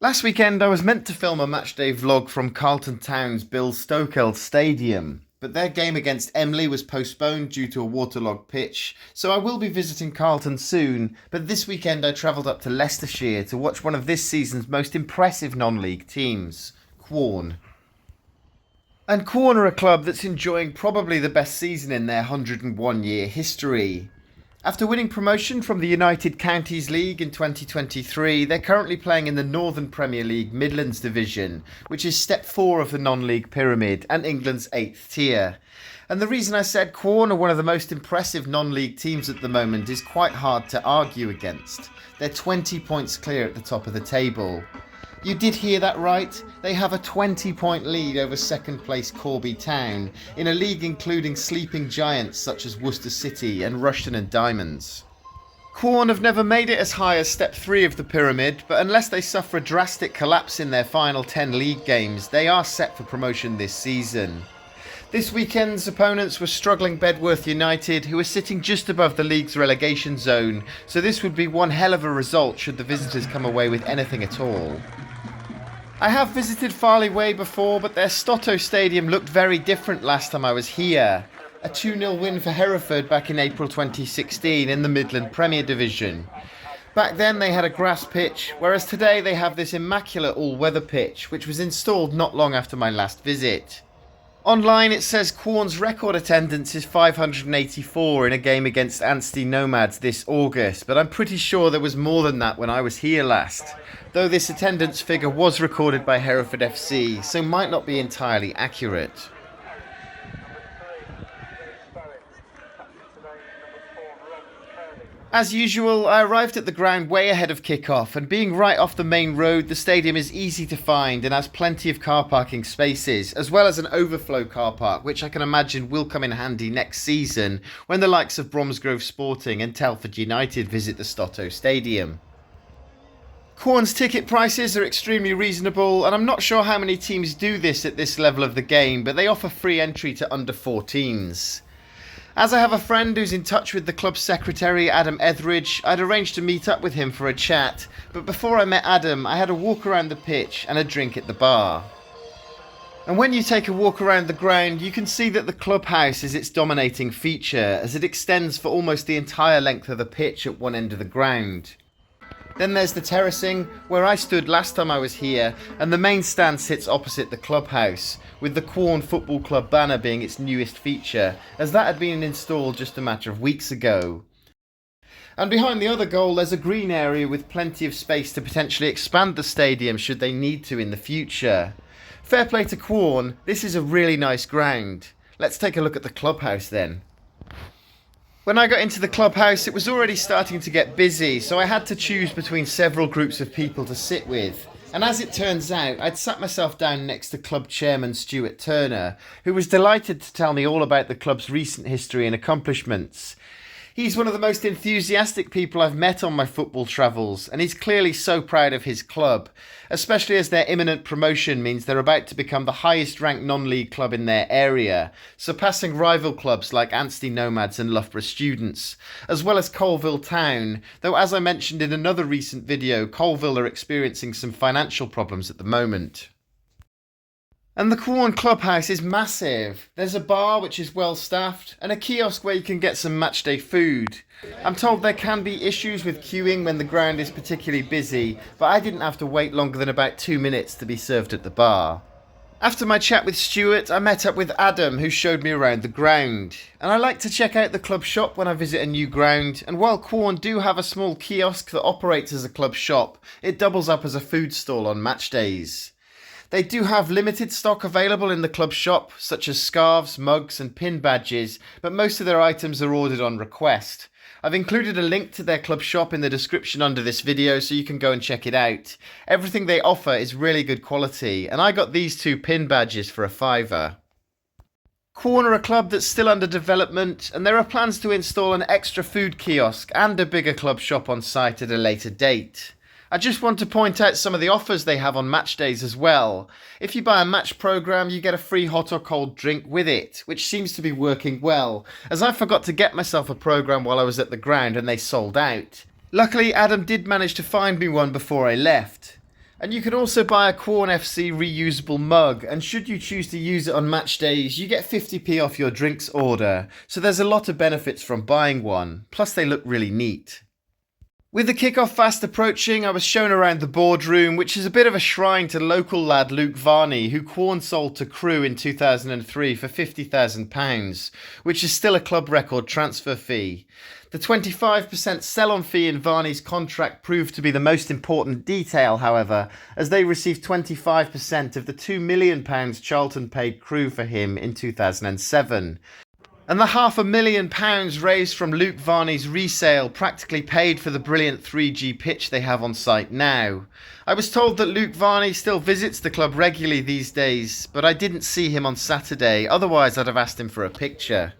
Last weekend, I was meant to film a matchday vlog from Carlton Town's Stotto Stadium, but their game against Wembley was postponed due to a waterlogged pitch, so I will be visiting Carlton soon, but this weekend I travelled up to Leicestershire to watch one of this season's most impressive non-league teams, Quorn. And Quorn are a club that's enjoying probably the best season in their 101-year history. After winning promotion from the United Counties League in 2023, they're currently playing in the Northern Premier League Midlands Division, which is step 4 of the non-league pyramid and England's 8th tier. And the reason I said Quorn are one of the most impressive non-league teams at the moment is quite hard to argue against. They're 20 points clear at the top of the table. You did hear that right. They have a 20-point lead over second place Corby Town in a league including sleeping giants such as Worcester City and Rushden and Diamonds. Quorn have never made it as high as step 3 of the pyramid, but unless they suffer a drastic collapse in their final 10 league games, they are set for promotion this season. This weekend's opponents were struggling Bedworth United, who are sitting just above the league's relegation zone, so this would be one hell of a result should the visitors come away with anything at all. I have visited Farley Way before, but their Stotto Stadium looked very different last time I was here. A 2-0 win for Hereford back in April 2016 in the Midland Premier Division. Back then they had a grass pitch, whereas today they have this immaculate all-weather pitch, which was installed not long after my last visit. Online it says Quorn's record attendance is 584 in a game against Anstey Nomads this August, but I'm pretty sure there was more than that when I was here last. Though this attendance figure was recorded by Hereford FC, so might not be entirely accurate. As usual, I arrived at the ground way ahead of kick-off, and being right off the main road, the stadium is easy to find and has plenty of car parking spaces, as well as an overflow car park, which I can imagine will come in handy next season when the likes of Bromsgrove Sporting and Telford United visit the Stotto Stadium. Quorn's ticket prices are extremely reasonable, and I'm not sure how many teams do this at this level of the game, but they offer free entry to under 14s. As I have a friend who's in touch with the club's secretary, Adam Etheridge, I'd arranged to meet up with him for a chat, but before I met Adam, I had a walk around the pitch and a drink at the bar. And when you take a walk around the ground, you can see that the clubhouse is its dominating feature, as it extends for almost the entire length of the pitch at one end of the ground. Then there's the terracing, where I stood last time I was here, and the main stand sits opposite the clubhouse, with the Quorn Football Club banner being its newest feature, as that had been installed just a matter of weeks ago. And behind the other goal there's a green area with plenty of space to potentially expand the stadium should they need to in the future. Fair play to Quorn, this is a really nice ground. Let's take a look at the clubhouse then. When I got into the clubhouse, it was already starting to get busy, so I had to choose between several groups of people to sit with. And as it turns out, I'd sat myself down next to club chairman Stuart Turner, who was delighted to tell me all about the club's recent history and accomplishments. He's one of the most enthusiastic people I've met on my football travels, and he's clearly so proud of his club, especially as their imminent promotion means they're about to become the highest ranked non-league club in their area, surpassing rival clubs like Anstey Nomads and Loughborough Students, as well as Coalville Town, though as I mentioned in another recent video, Coalville are experiencing some financial problems at the moment. And the Quorn clubhouse is massive. There's a bar which is well staffed and a kiosk where you can get some matchday food. I'm told there can be issues with queuing when the ground is particularly busy, but I didn't have to wait longer than about 2 minutes to be served at the bar. After my chat with Stuart, I met up with Adam, who showed me around the ground. And I like to check out the club shop when I visit a new ground, and while Quorn do have a small kiosk that operates as a club shop, it doubles up as a food stall on match days. They do have limited stock available in the club shop, such as scarves, mugs and pin badges, but most of their items are ordered on request. I've included a link to their club shop in the description under this video so you can go and check it out. Everything they offer is really good quality, and I got these 2 pin badges for £5. Quorn are a club that's still under development, and there are plans to install an extra food kiosk and a bigger club shop on site at a later date. I just want to point out some of the offers they have on match days as well. If you buy a match programme, you get a free hot or cold drink with it, which seems to be working well, as I forgot to get myself a programme while I was at the ground and they sold out. Luckily, Adam did manage to find me one before I left. And you can also buy a Quorn FC reusable mug, and should you choose to use it on match days, you get 50p off your drinks order, so there's a lot of benefits from buying one, plus they look really neat. With the kickoff fast approaching, I was shown around the boardroom, which is a bit of a shrine to local lad Luke Varney, who Quorn sold to Crewe in 2003 for £50,000, which is still a club record transfer fee. The 25% sell-on fee in Varney's contract proved to be the most important detail, however, as they received 25% of the £2 million Charlton paid Crewe for him in 2007. And the £500,000 raised from Luke Varney's resale practically paid for the brilliant 3G pitch they have on site now. I was told that Luke Varney still visits the club regularly these days, but I didn't see him on Saturday, otherwise I'd have asked him for a picture.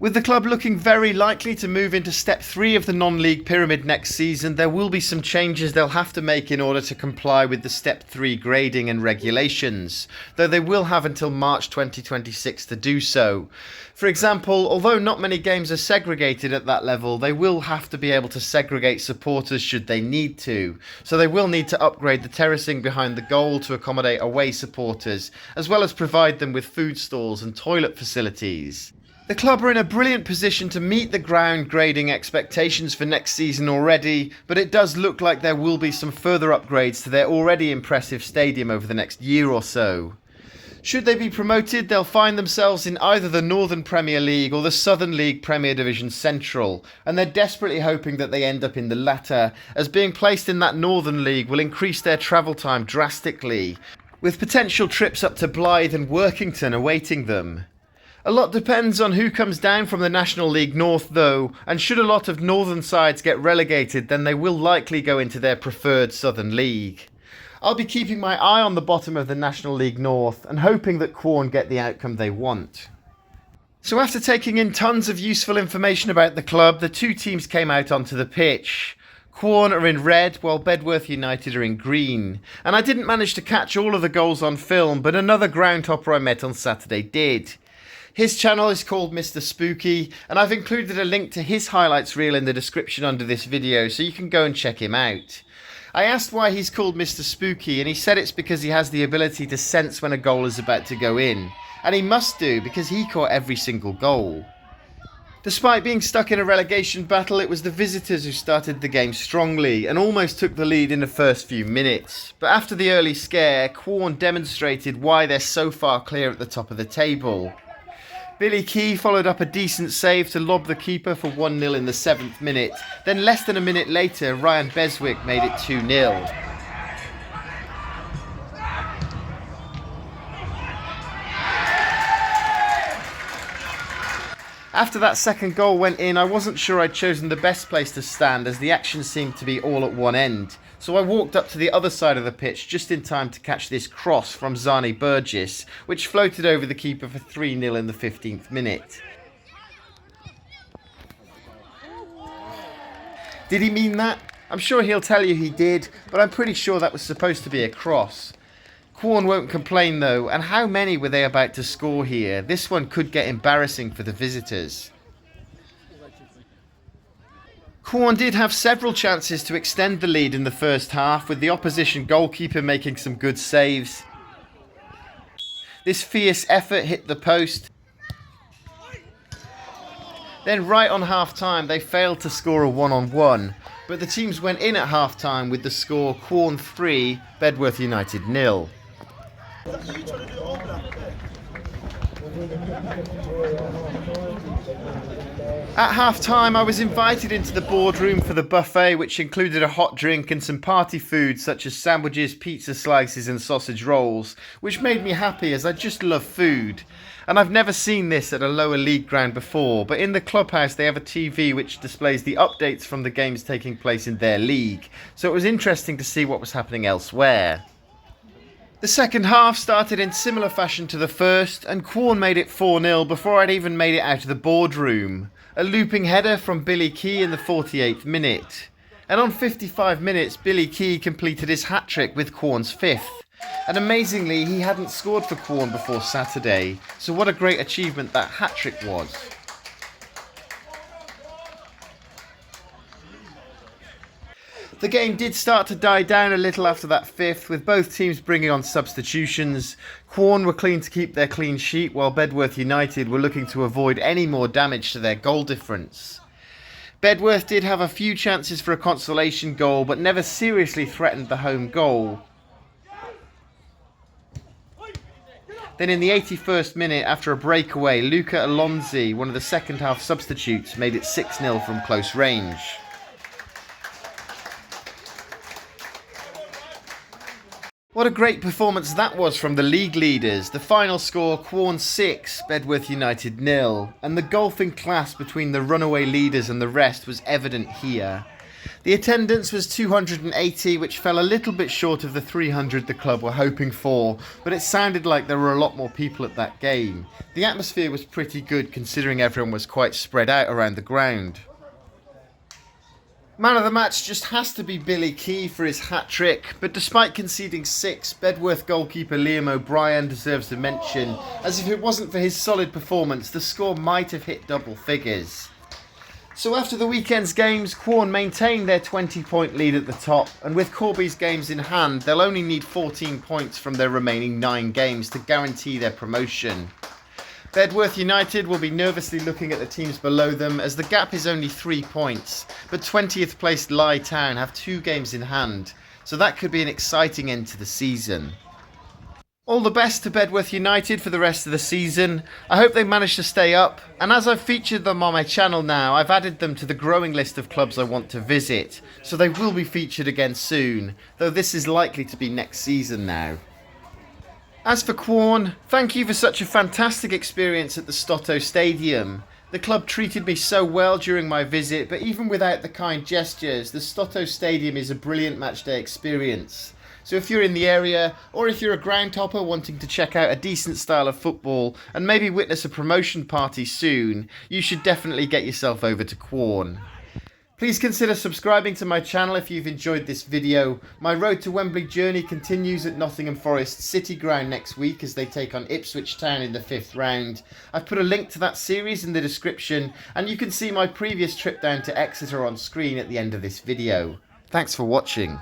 With the club looking very likely to move into Step 3 of the non-league pyramid next season, there will be some changes they'll have to make in order to comply with the Step 3 grading and regulations, though they will have until March 2026 to do so. For example, although not many games are segregated at that level, they will have to be able to segregate supporters should they need to, so they will need to upgrade the terracing behind the goal to accommodate away supporters, as well as provide them with food stalls and toilet facilities. The club are in a brilliant position to meet the ground grading expectations for next season already, but it does look like there will be some further upgrades to their already impressive stadium over the next year or so. Should they be promoted, they'll find themselves in either the Northern Premier League or the Southern League Premier Division Central, and they're desperately hoping that they end up in the latter, as being placed in that Northern League will increase their travel time drastically, with potential trips up to Blyth and Workington awaiting them. A lot depends on who comes down from the National League North though, and should a lot of northern sides get relegated, then they will likely go into their preferred Southern League. I'll be keeping my eye on the bottom of the National League North and hoping that Quorn get the outcome they want. So after taking in tons of useful information about the club, the two teams came out onto the pitch. Quorn are in red while Bedworth United are in green, and I didn't manage to catch all of the goals on film, but another ground topper I met on Saturday did. His channel is called Mr. Spooky, and I've included a link to his highlights reel in the description under this video, so you can go and check him out. I asked why he's called Mr. Spooky, and he said it's because he has the ability to sense when a goal is about to go in. And he must do, because he caught every single goal. Despite being stuck in a relegation battle, it was the visitors who started the game strongly and almost took the lead in the first few minutes. But after the early scare, Quorn demonstrated why they're so far clear at the top of the table. Billy Key followed up a decent save to lob the keeper for 1-0 in the 7th minute. Then less than a minute later, Ryan Beswick made it 2-0. After that second goal went in, I wasn't sure I'd chosen the best place to stand, as the action seemed to be all at one end. So I walked up to the other side of the pitch just in time to catch this cross from Zani Burgess, which floated over the keeper for 3-0 in the 15th minute. Did he mean that? I'm sure he'll tell you he did, but I'm pretty sure that was supposed to be a cross. Quorn won't complain though, and how many were they about to score here? This one could get embarrassing for the visitors. Quorn did have several chances to extend the lead in the first half, with the opposition goalkeeper making some good saves. This fierce effort hit the post. Then right on half-time they failed to score a one-on-one, but the teams went in at half-time with the score Quorn 3, Bedworth United 0. At half-time I was invited into the boardroom for the buffet, which included a hot drink and some party food such as sandwiches, pizza slices and sausage rolls, which made me happy as I just love food. And I've never seen this at a lower league ground before, but in the clubhouse they have a TV which displays the updates from the games taking place in their league, so it was interesting to see what was happening elsewhere. The second half started in similar fashion to the first, and Quorn made it 4-0 before I'd even made it out of the boardroom. A looping header from Billy Key in the 48th minute. And on 55 minutes, Billy Key completed his hat-trick with Quorn's 5th. And amazingly, he hadn't scored for Quorn before Saturday, so what a great achievement that hat-trick was. The game did start to die down a little after that fifth, with both teams bringing on substitutions. Quorn were keen to keep their clean sheet, while Bedworth United were looking to avoid any more damage to their goal difference. Bedworth did have a few chances for a consolation goal, but never seriously threatened the home goal. Then in the 81st minute, after a breakaway, Luca Alonzi, one of the second half substitutes, made it 6-0 from close range. What a great performance that was from the league leaders. The final score, Quorn 6, Bedworth United 0. And the golfing class between the runaway leaders and the rest was evident here. The attendance was 280, which fell a little bit short of the 300 the club were hoping for, but it sounded like there were a lot more people at that game. The atmosphere was pretty good considering everyone was quite spread out around the ground. Man of the match just has to be Billy Key for his hat-trick, but despite conceding 6, Bedworth goalkeeper Liam O'Brien deserves a mention, as if it wasn't for his solid performance, the score might have hit double figures. So after the weekend's games, Quorn maintained their 20-point lead at the top, and with Corby's games in hand, they'll only need 14 points from their remaining 9 games to guarantee their promotion. Bedworth United will be nervously looking at the teams below them as the gap is only 3 points, but 20th placed Lye Town have 2 games in hand, so that could be an exciting end to the season. All the best to Bedworth United for the rest of the season. I hope they manage to stay up, and as I've featured them on my channel now, I've added them to the growing list of clubs I want to visit, so they will be featured again soon, though this is likely to be next season now. As for Quorn, thank you for such a fantastic experience at the Stotto Stadium. The club treated me so well during my visit, but even without the kind gestures, the Stotto Stadium is a brilliant matchday experience. So if you're in the area, or if you're a ground topper wanting to check out a decent style of football and maybe witness a promotion party soon, you should definitely get yourself over to Quorn. Please consider subscribing to my channel if you've enjoyed this video. My road to Wembley journey continues at Nottingham Forest City Ground next week as they take on Ipswich Town in the 5th round. I've put a link to that series in the description, and you can see my previous trip down to Exeter on screen at the end of this video. Thanks for watching.